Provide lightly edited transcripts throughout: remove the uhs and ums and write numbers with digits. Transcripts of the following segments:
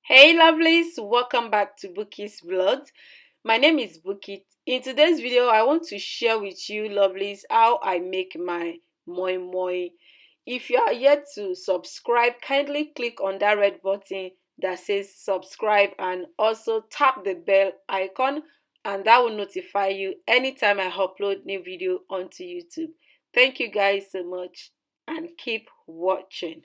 Hey lovelies, welcome back to Bookie's Vlogs. My name is Bookie. In today's video, I want to share with you lovelies how I make my moi moi. If you are yet to subscribe, kindly click on that red button that says subscribe and also tap the bell icon and that will notify you anytime I upload new video onto YouTube. Thank you guys so much and keep watching.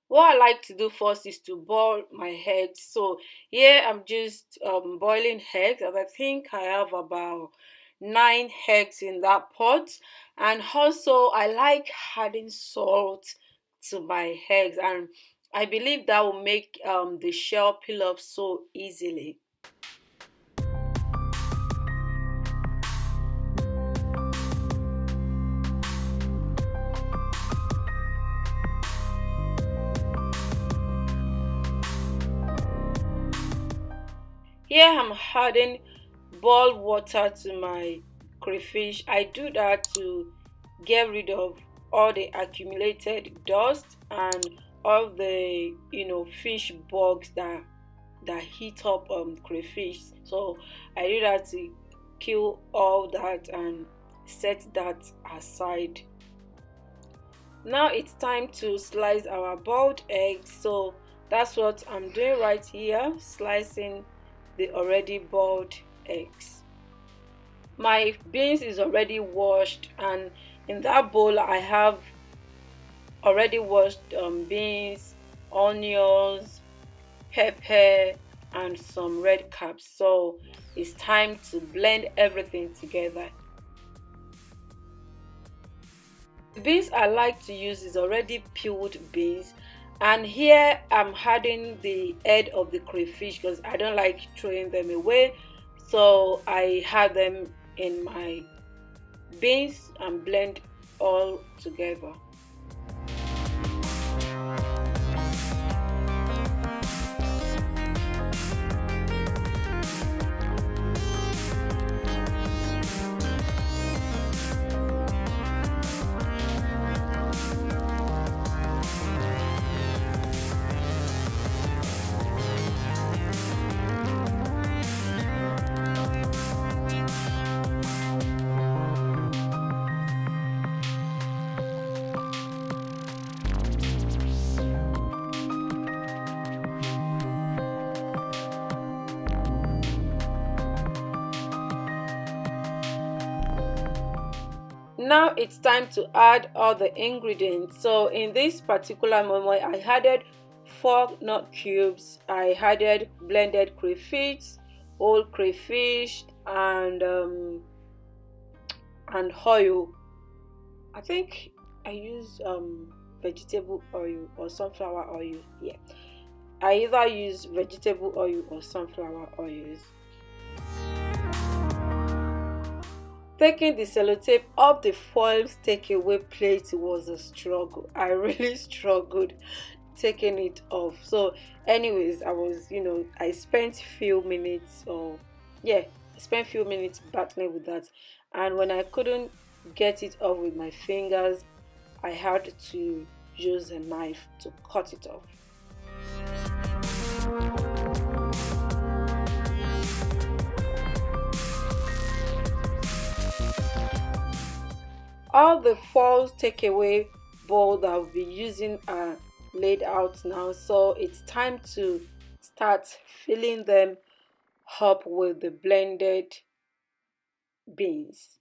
What I like to do first is to boil my eggs. So here I'm just boiling eggs, and I think I have about 9 eggs in that pot. And also I like adding salt to my eggs, and I believe that will make the shell peel off so easily. Here I'm adding boiled water to my crayfish. I do that to get rid of all the accumulated dust and all the fish bugs that heat up crayfish. So I do that to kill all that and set that aside. Now it's time to slice our boiled eggs. So that's what I'm doing right here, slicing the already boiled eggs. My beans is already washed, and in that bowl I have already washed beans, onions, pepper and some red caps. So it's time to blend everything together. The beans I like to use is already peeled beans, and here I'm adding the head of the crayfish because I don't like throwing them away. So I had them in my beans and blend all together. Now it's time to add all the ingredients. So in this particular moi moi, I added 4 nut cubes, I added blended crayfish, whole crayfish and oil. I think I use vegetable oil or sunflower oil. Yeah, I either use vegetable oil or sunflower oils. Taking the sellotape off the foil takeaway plate was a struggle. I really struggled taking it off. So anyways, I spent few minutes, or yeah, I spent few minutes battling with that, and when I couldn't get it off with my fingers, I had to use a knife to cut it off. All the false takeaway bowl that I'll be using are laid out now, so it's time to start filling them up with the blended beans.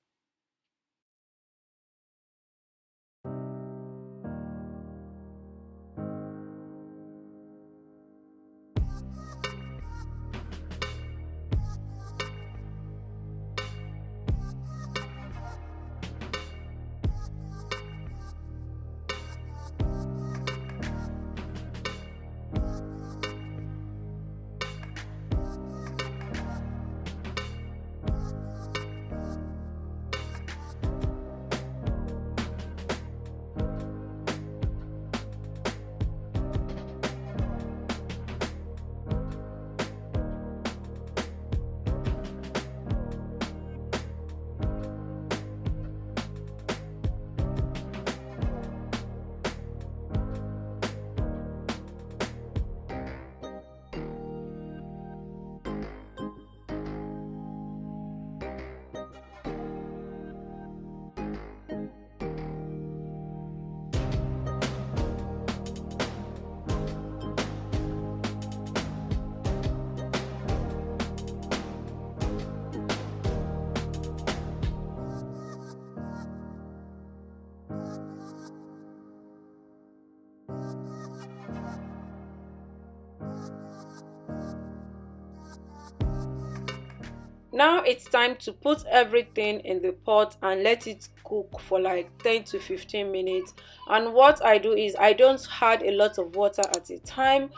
Now it's time to put everything in the pot and let it cook for like 10 to 15 minutes. And what I do is I don't add a lot of water at a time.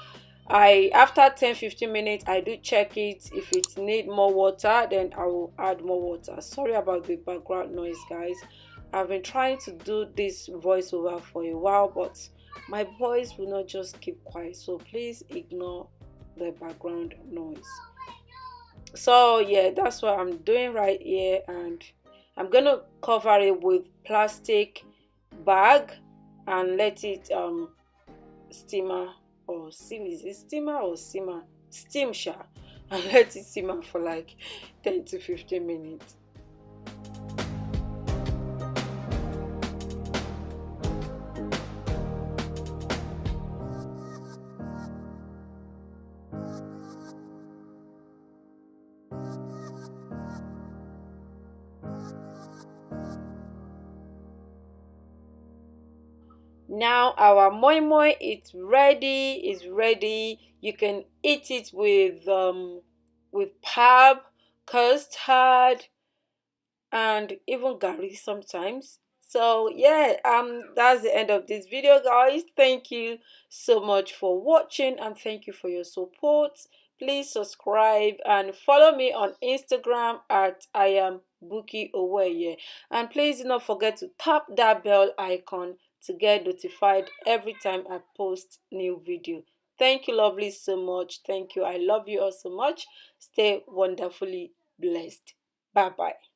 I After 10-15 minutes I do check it. If it need more water, then I will add more water. Sorry about the background noise, guys. I've been trying to do this voiceover for a while, but my voice will not just keep quiet, so please ignore the background noise. So yeah, that's what I'm doing right here, and I'm gonna cover it with plastic bag and let it steamer or steam. Is it steamer or simmer? Steam sha. And let it simmer for like 10 to 15 minutes. Now our moi moi is ready. You can eat it with pap, custard, and even gari sometimes. So yeah, that's the end of this video, guys. Thank you so much for watching, and thank you for your support. Please subscribe and follow me on Instagram at I am Bukyowoeye, and please do not forget to tap that bell icon to get notified every time I post new video. Thank you, lovely, so much. Thank you. I love you all so much. Stay wonderfully blessed. Bye bye.